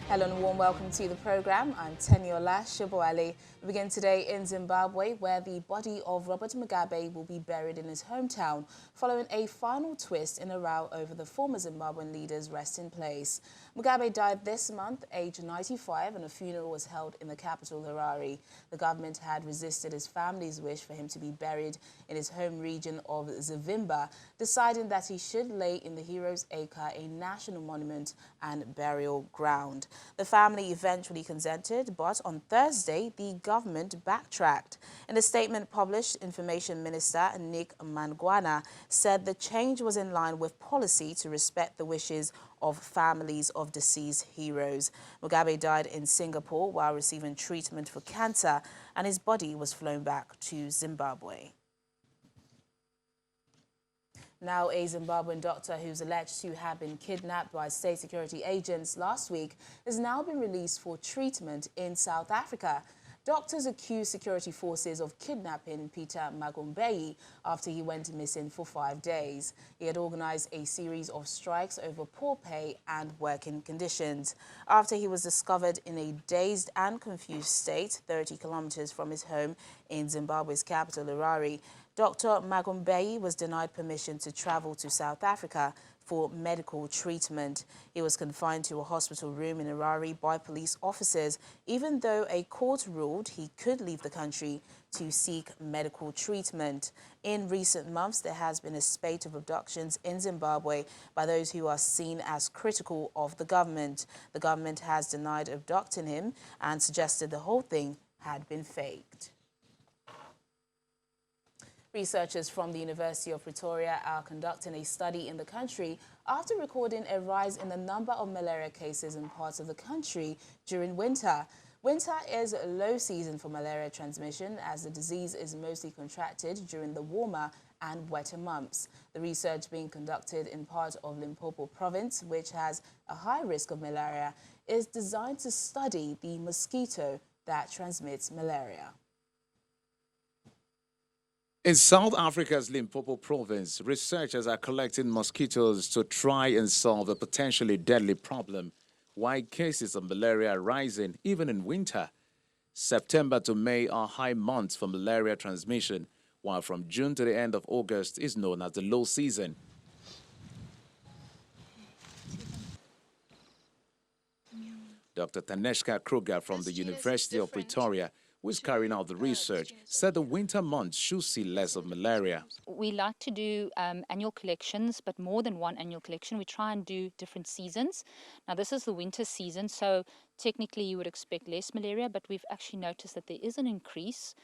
Hello and a warm welcome to the program. I'm Teniola Shiboali. We begin today in Zimbabwe, where the body of Robert Mugabe will be buried in his hometown, following a final twist in a row over the former Zimbabwean leader's resting place. Mugabe died this month, aged 95, and a funeral was held in the capital, Harare. The government had resisted his family's wish for him to be buried in his home region of Zavimba, deciding that he should lay in the Heroes' Acre, a national monument and burial ground. The family eventually consented, but on Thursday, the government backtracked. In a statement published, Information Minister Nick Mangwana said the change was in line with policy to respect the wishes of families of deceased heroes. Mugabe died in Singapore while receiving treatment for cancer, and his body was flown back to Zimbabwe. Now, a Zimbabwean doctor who's alleged to have been kidnapped by state security agents last week has now been released for treatment in South Africa. Doctors accuse security forces of kidnapping Peter Magombeyi after he went missing for 5 days. He had organized a series of strikes over poor pay and working conditions. After he was discovered in a dazed and confused state 30 kilometers from his home in Zimbabwe's capital, Harare, Dr. Magombeyi was denied permission to travel to South Africa for medical treatment. He was confined to a hospital room in Harare by police officers, even though a court ruled he could leave the country to seek medical treatment. In recent months, there has been a spate of abductions in Zimbabwe by those who are seen as critical of the government. The government has denied abducting him and suggested the whole thing had been faked. Researchers from the University of Pretoria are conducting a study in the country after recording a rise in the number of malaria cases in parts of the country during winter. Winter is a low season for malaria transmission, as the disease is mostly contracted during the warmer and wetter months. The research being conducted in part of Limpopo province, which has a high risk of malaria, is designed to study the mosquito that transmits malaria. In South Africa's Limpopo province, researchers are collecting mosquitoes to try and solve a potentially deadly problem, while cases of malaria are rising even in winter. September to May are high months for malaria transmission, while from June to the end of August is known as the low season. Dr. Taneshka Kruger from the University of Pretoria, who is carrying out the research, said the winter months should see less of malaria. We like to do annual collections, but more than one annual collection. We try and do different seasons. Now, this is the winter season, so technically you would expect less malaria, but we've actually noticed that there is an increase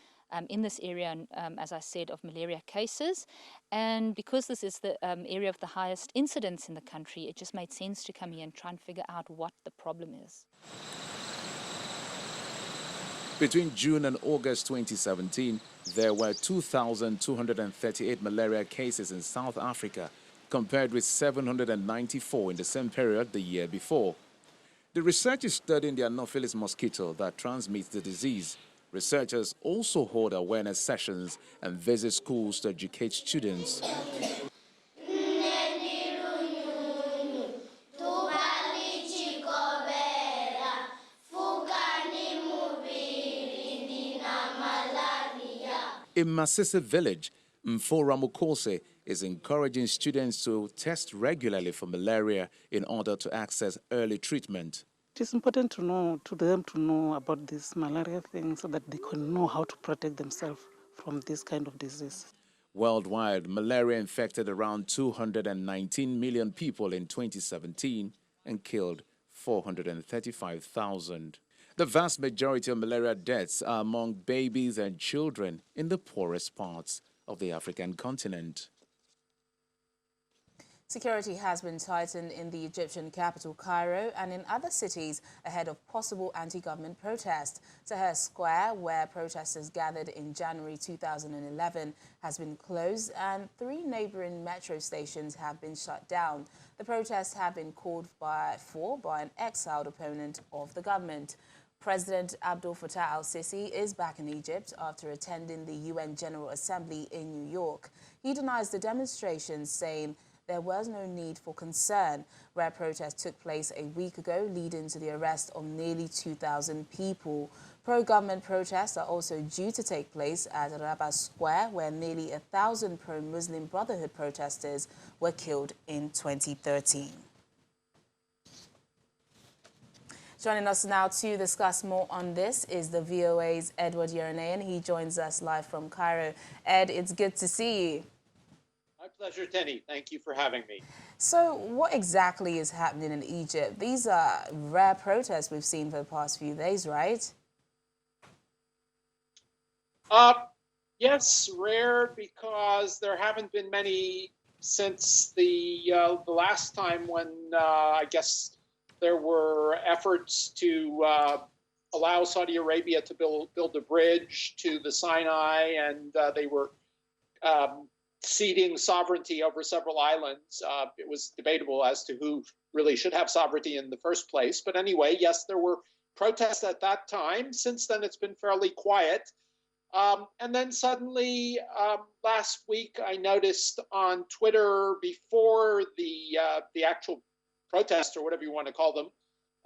in this area, as I said, of malaria cases. And because this is the area of the highest incidence in the country, it just made sense to come here and try and figure out what the problem is. Between June and August 2017, there were 2,238 malaria cases in South Africa, compared with 794 in the same period the year before. The research is studying the Anopheles mosquito that transmits the disease. Researchers also hold awareness sessions and visit schools to educate students. In Masisi village, Mfora Mukose is encouraging students to test regularly for malaria in order to access early treatment. It is important to them to know about this malaria thing so that they can know how to protect themselves from this kind of disease. Worldwide, malaria infected around 219 million people in 2017 and killed 435,000. The vast majority of malaria deaths are among babies and children in the poorest parts of the African continent. Security has been tightened in the Egyptian capital, Cairo, and in other cities ahead of possible anti-government protest. Tahrir Square, where protesters gathered in January 2011, has been closed, and 3 neighboring metro stations have been shut down. The protests have been called for by an exiled opponent of the government. President Abdel Fattah al-Sisi is back in Egypt after attending the UN General Assembly in New York. He denies the demonstrations, saying there was no need for concern. Rare protests took place a week ago, leading to the arrest of nearly 2,000 people. Pro-government protests are also due to take place at Rabat Square, where nearly 1,000 pro-Muslim Brotherhood protesters were killed in 2013. Joining us now to discuss more on this is the VOA's Edward Yeranayan. He joins us live from Cairo. Ed, it's good to see you. My pleasure, Tenny. Thank you for having me. So what exactly is happening in Egypt? These are rare protests we've seen for the past few days, right? Yes, rare because there haven't been many since the last time when I guess there were efforts to allow Saudi Arabia to build a bridge to the Sinai, and they were ceding sovereignty over several islands. It was debatable as to who really should have sovereignty in the first place. But anyway, yes, there were protests at that time. Since then, it's been fairly quiet. And then suddenly, last week, I noticed on Twitter before the actual protest, or whatever you want to call them,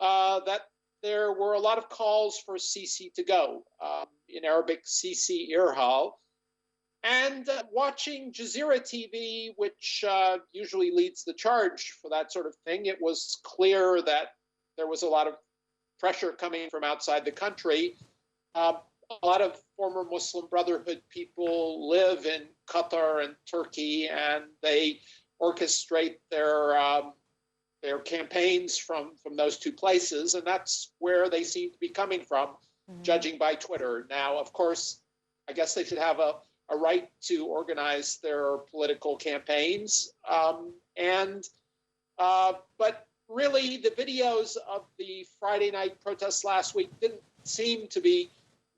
that there were a lot of calls for Sisi to go. In Arabic, Sisi Irhal. And watching Jazeera TV, which usually leads the charge for that sort of thing, it was clear that there was a lot of pressure coming from outside the country. A lot of former Muslim Brotherhood people live in Qatar and Turkey, and they orchestrate their campaigns from those two places, and that's where they seem to be coming from, judging by Twitter. Now, of course, I guess they should have a right to organize their political campaigns, but really the videos of the Friday night protests last week didn't seem to be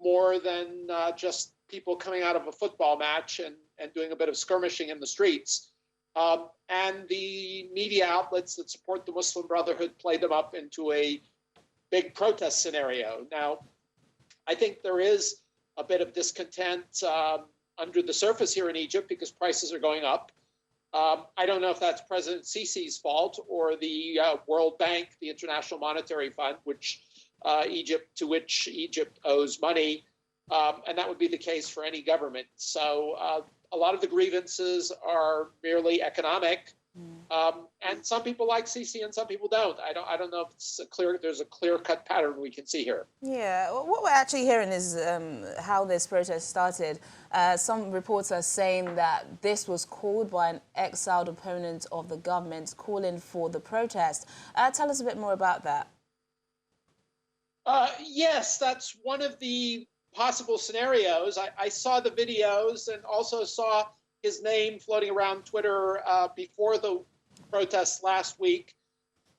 more than just people coming out of a football match and doing a bit of skirmishing in the streets. And the media outlets that support the Muslim Brotherhood played them up into a big protest scenario. Now, I think there is a bit of discontent under the surface here in Egypt because prices are going up. I don't know if that's President Sisi's fault or the World Bank, the International Monetary Fund, which Egypt owes money, and that would be the case for any government. So a lot of the grievances are merely economic, and some people like Sisi and some people don't. I don't know if it's there's a clear-cut pattern we can see here. Yeah, what we're actually hearing is how this protest started. Some reports are saying that this was called by an exiled opponent of the government calling for the protest. Tell us a bit more about that. Yes, that's one of the possible scenarios. I saw the videos and also saw his name floating around Twitter before the protests last week.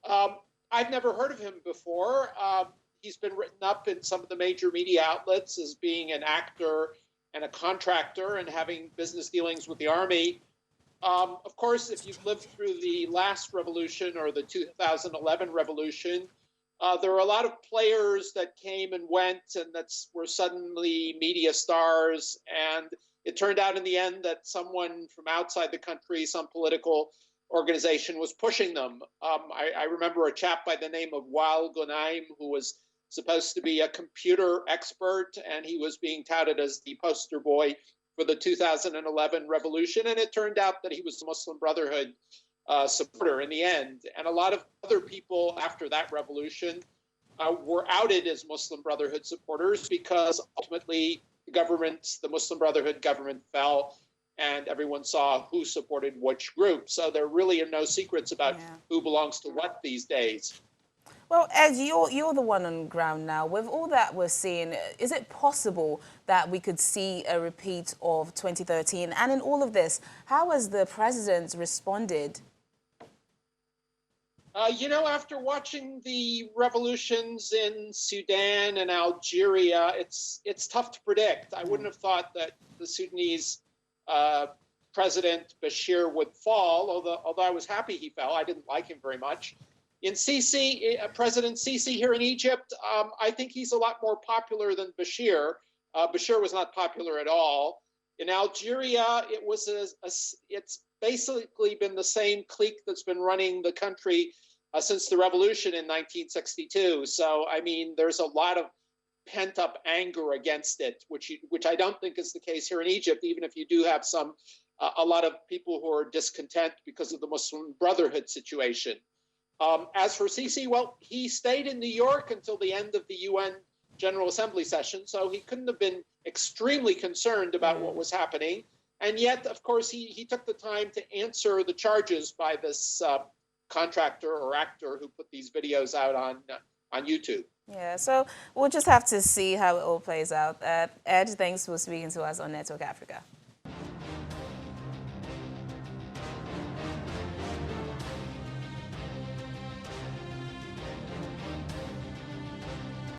I've never heard of him before. He's been written up in some of the major media outlets as being an actor and a contractor and having business dealings with the army. Of course, if you've lived through the last revolution or the 2011 revolution, there were a lot of players that came and went and were suddenly media stars. And it turned out in the end that someone from outside the country, some political organization, was pushing them. I remember a chap by the name of Wael Ghanem, who was supposed to be a computer expert, and he was being touted as the poster boy for the 2011 revolution. And it turned out that he was a Muslim Brotherhood supporter in the end. And a lot of other people after that revolution were outed as Muslim Brotherhood supporters because ultimately the Muslim Brotherhood government fell and everyone saw who supported which group. So there really are no secrets about who belongs to what these days. Well, Ed, you're the one on the ground now. With all that we're seeing, is it possible that we could see a repeat of 2013? And in all of this, how has the president responded? After watching the revolutions in Sudan and Algeria, it's tough to predict. I wouldn't have thought that the Sudanese President Bashir would fall, although I was happy he fell. I didn't like him very much. In President Sisi here in Egypt, I think he's a lot more popular than Bashir. Bashir was not popular at all. In Algeria, it's basically been the same clique that's been running the country since the revolution in 1962. So, I mean, there's a lot of pent-up anger against it, which I don't think is the case here in Egypt, even if you do have a lot of people who are discontent because of the Muslim Brotherhood situation. As for Sisi, well, he stayed in New York until the end of the UN General Assembly session, so he couldn't have been extremely concerned about what was happening. And yet, of course, he took the time to answer the charges by this contractor or actor who put these videos out on YouTube. Yeah, so we'll just have to see how it all plays out. Ed, thanks for speaking to us on Network Africa.